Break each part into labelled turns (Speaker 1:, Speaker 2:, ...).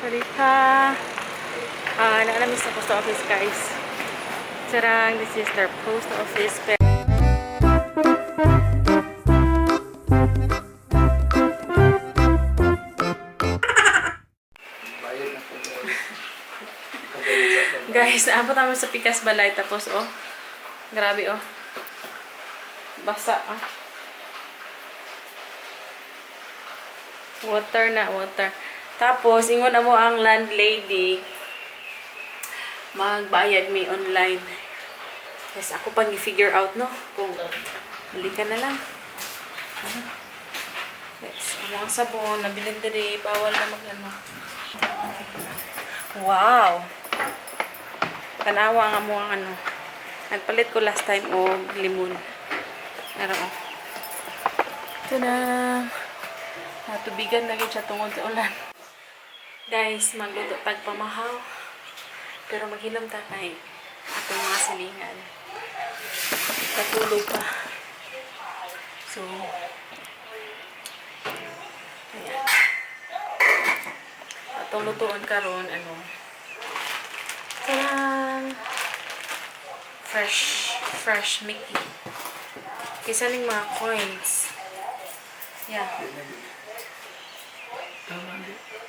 Speaker 1: Sorry ka. Naalamis sa post office, guys. Sarang, this is their post office. Guys, naabot namin sa Pikas Balay. Tapos, oh. Grabe, oh. Basa, ah. Water na, water. Tapos, ingon na mo ang landlady. Magbayad may online. Yes, ako pang i-figure out, no? Kung bili ka na lang. Yes, ang mga sabon, nabilin diri, bawal na mag-ano. Wow! Tanawa nga mo ang ano. Nagpalit ko last time o limon. Pero, oh. Ito na. Natubigan lagi siya tungod sa ulan. Guys, magluto tagpamahaw. Pero maghilam ta kay atong mga silingan. Katulog pa. So, ayan. Atong lutuan karon ano. Tarang! Fresh Mickey. Kisa ning mga coins. Yeah.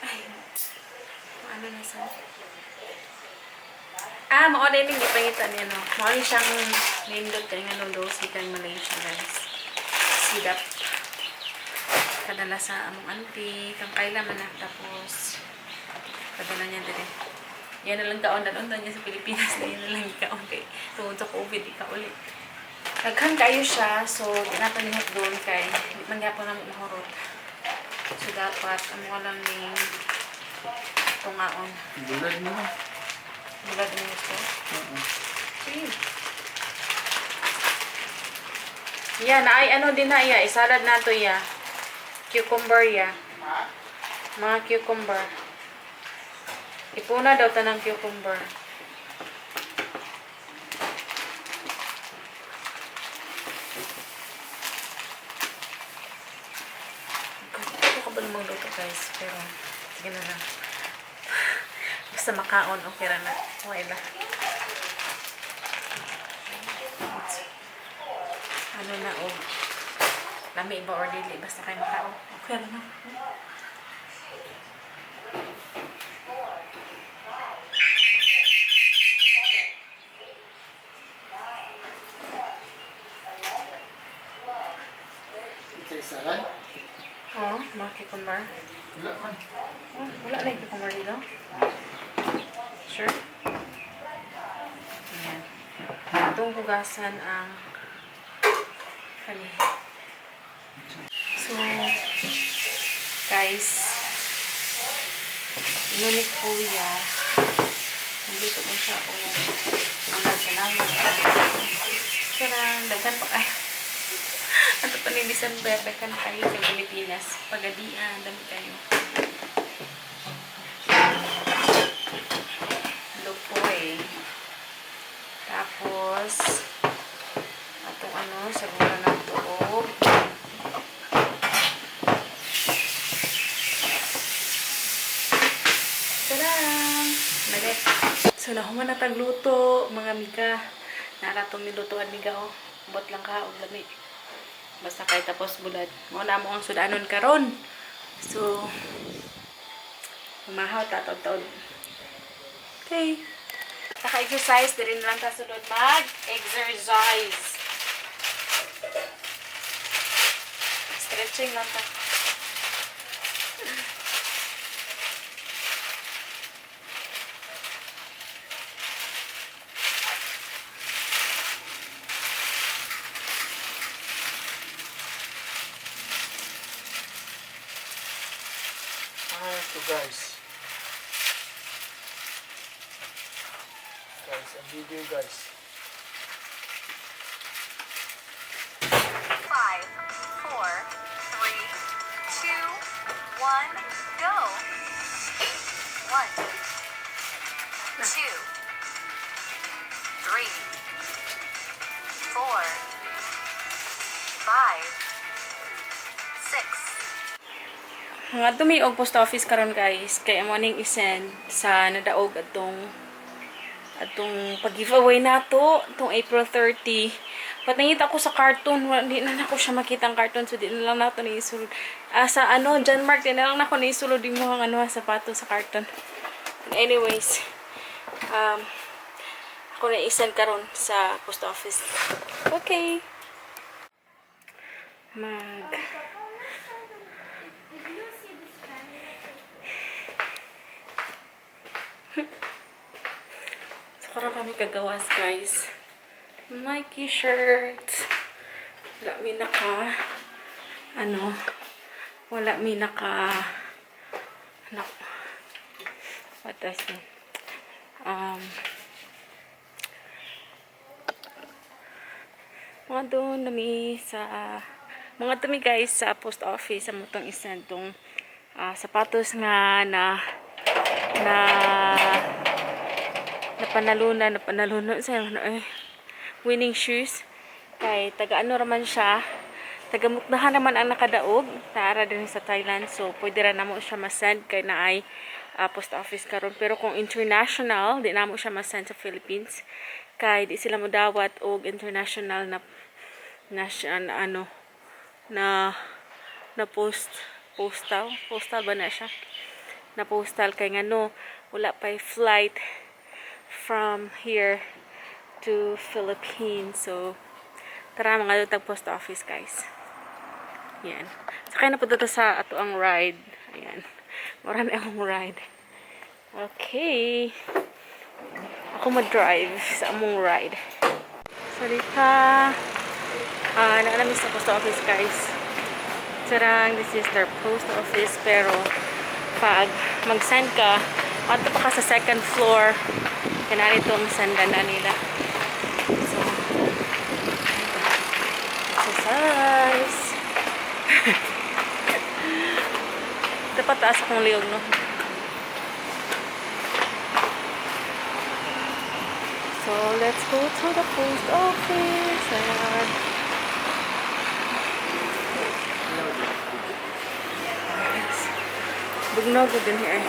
Speaker 1: Ay. Ano na sa? Mauna yung hindi pangitan niya, no? Mauna siyang nindot kayo nga noodles kay Malaysia, guys. Sidap. Kadala sa among auntie. Kang kaila man na. Tapos, kadala niya din. Yan na lang kaon-on niya sa Pilipinas. Na yan na lang kaon kay tungod sa COVID, ika ulit. Naghan kayo siya, so dinapalingot doon kay hindi man gapon na mahurot. So dapat amo lang ni tungaon.
Speaker 2: Bulad mo.
Speaker 1: Bulad mo ito? Okay. Yan, ay ano din na iya, isalad na to iya. Cucumber ya. Mga cucumber. Ipuna daw tanang cucumber. Magluto guys, pero sige na lang. Basta makaon, okay na. Okay na. Ano na, oh. Lami ba or dili, basta kayo makaon. Okay na.
Speaker 2: Okay, saran?
Speaker 1: Oo, mga cucumber.
Speaker 2: Wala man.
Speaker 1: Oh, wala na yung cucumber dito. Sure. Ayan. Itong hugasan ang kani. So, guys, ngunit kuya, nandito mo siya o ang salamat. Sarang, daghan pa kayo. Ano pa ni December, daghan kayo sa Pilipinas. Pagadian, dami kayo. Lupoy. Tapos, atong ano, sabura ng tuog. Tadaan! Nagay. So, nahuman na tagluto, mga miga. Naratong nilutoan miga, oh. Bot lang ka, og lami. Basta kay tapos bulad. Muna mo ang sudanon karon. So, umahaw tatod-tod. Okay. Naka-exercise, din lang ta sunod mag-exercise. Stretching lang ta.
Speaker 2: Ito guys. Guys, ang video guys.
Speaker 3: 5, 4, 3, 2, 1, go. 1, 2, 3, 4, 5, 6.
Speaker 1: Nga dumi og post office karon guys. Kay amo ning isend sa nadaog atong pag-giveaway nato tong April 30. Patangita ko sa cartoon, hindi na nako siya makita ang cartoon, so di na lang nato ni isulod. Sa ano, John Mark, di na lang nako ni isulod din mo ang ano sapatos sa cartoon. Anyways, ako na isend karon sa post office. Okay. So, karang kami kagawas, guys. Nike shirt. Wala mi naka wala mi naka what does it? Mga doon nami sa mga tumi guys sa post office sa mutong isend tong sapatos nga na napanalunan sa winning shoes kay taga ano raman siya, taga Mukdahan naman ang nakadaog naara din sa Thailand, so pwede ra namo siya ma-send kay naay post office karon. Pero kung international di namo siya ma-send sa Philippines kay di sila mo dawat og international na postal ba na siya na postal kay ngano wala pa flight from here to Philippines. So tara mga tag post office guys. Yan. Sakay na po dito sa ato ang ride. Ayan. Marami akong ride. Okay. Ako mag-drive sa among ride. Sorry ka. Nakalamis sa post office guys. Sarang this is their post office, pero pag mag-send ka, ato pa ka sa second floor, kanari itong sanda na nila. So, exercise. Dapat taas akong liog, no? So, let's go to the post office. Ayan. Bugnog din here.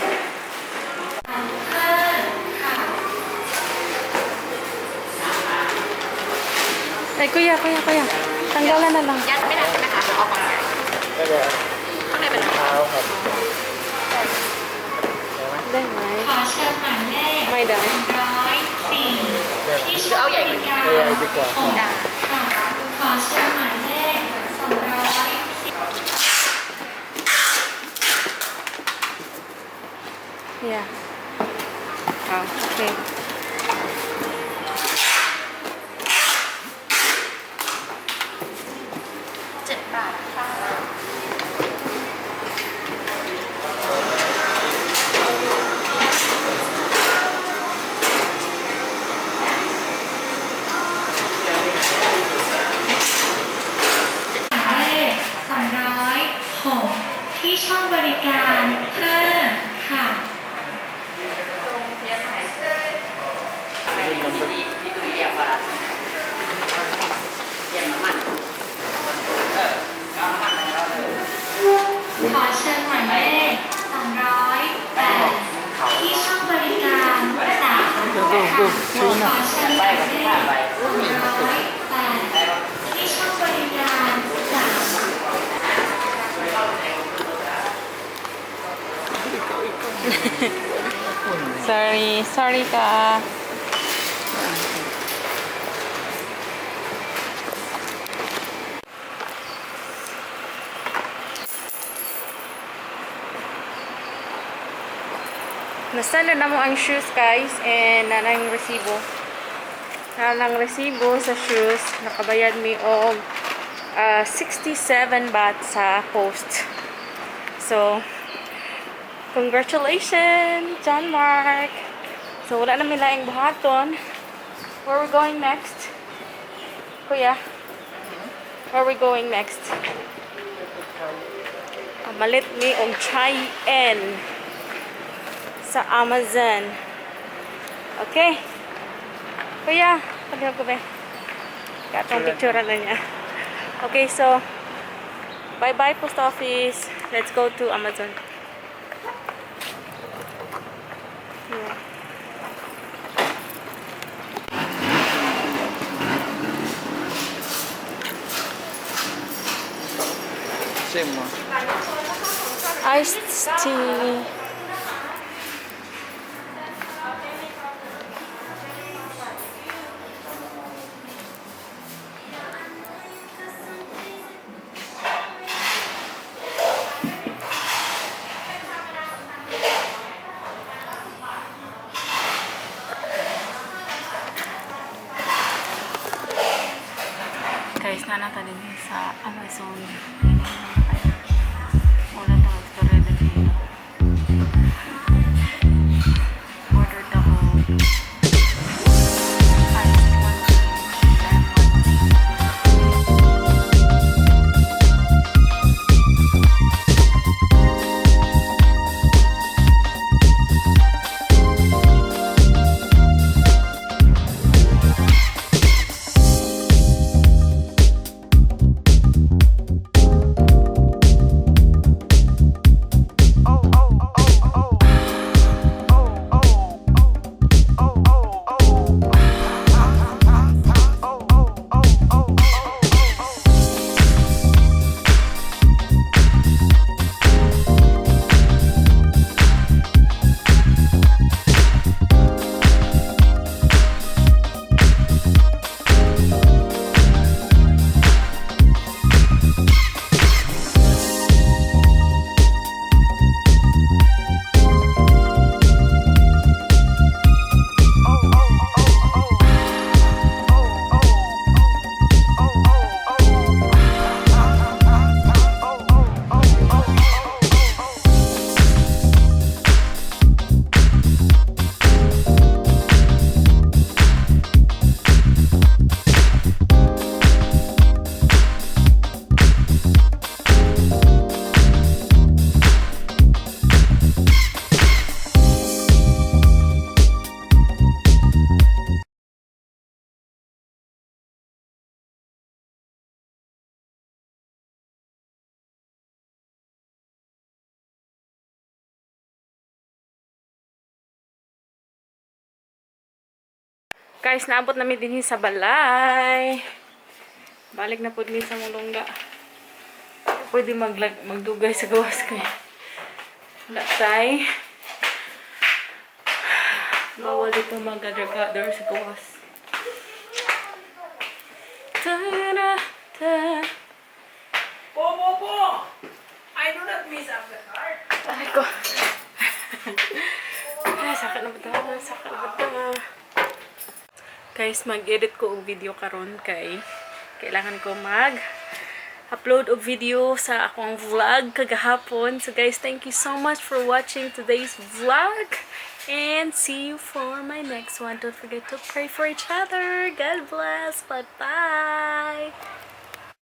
Speaker 1: Ay, kuya. Tanggalan na lang.
Speaker 3: Yan, may natin nakasok ako nga. Okay ba na?
Speaker 1: Đây máy.
Speaker 4: ขอเชิญหมายเลข
Speaker 1: May dami.
Speaker 4: 204ที่ช่องบริการ
Speaker 2: ดีกว่า
Speaker 4: ของค่ะขอเชิญหมายเลข210
Speaker 1: Yeah. Okay.
Speaker 3: 7 บาทค่ะ
Speaker 4: หมายเลข206ที่ช่องบริการ5ค่ะ ขอเชิญหมายเลข208ที่ช่องบริการ3ค่ะขอเชิญหมายเลข208ที่ช่องบริการ3
Speaker 1: Sorry ka. Nasala na mo ang shoes guys, and nanang resibo. Nanang resibo sa shoes. Nakabayad mi og 67 baht sa post. So, congratulations, John Mark. So, wala na mi laing buhaton. Where are we going next? Kuya? Where are we going next? Malit mi og chai en sa Amazon. Okay. Kuya, pagkakab ko ba? Katong picture na niya. Okay, so bye-bye post office. Let's go to Amazon. Yeah.
Speaker 3: Same mo.
Speaker 1: Iced tea. Guys, nanata din sa Amazon. Wala tayong explorer din dito. Ordered ako. Iced one tea, lemon tea. Guys, naabot namin din sa balay. Balik na po din sa mulungga. Pwede magdugay sa gawas kaya. Wala tay. Bawal dito mag-gather sa gawas. Ta-da-da.
Speaker 3: Po! I do not miss up the card.
Speaker 1: Ay ko. Ay, sakit na ba? Sakit na ba? Guys, mag-edit ko og video karon kay kailangan ko mag-upload og video sa akong vlog kagahapon. So guys, thank you so much for watching today's vlog and see you for my next one. Don't forget to pray for each other. God bless. Bye-bye.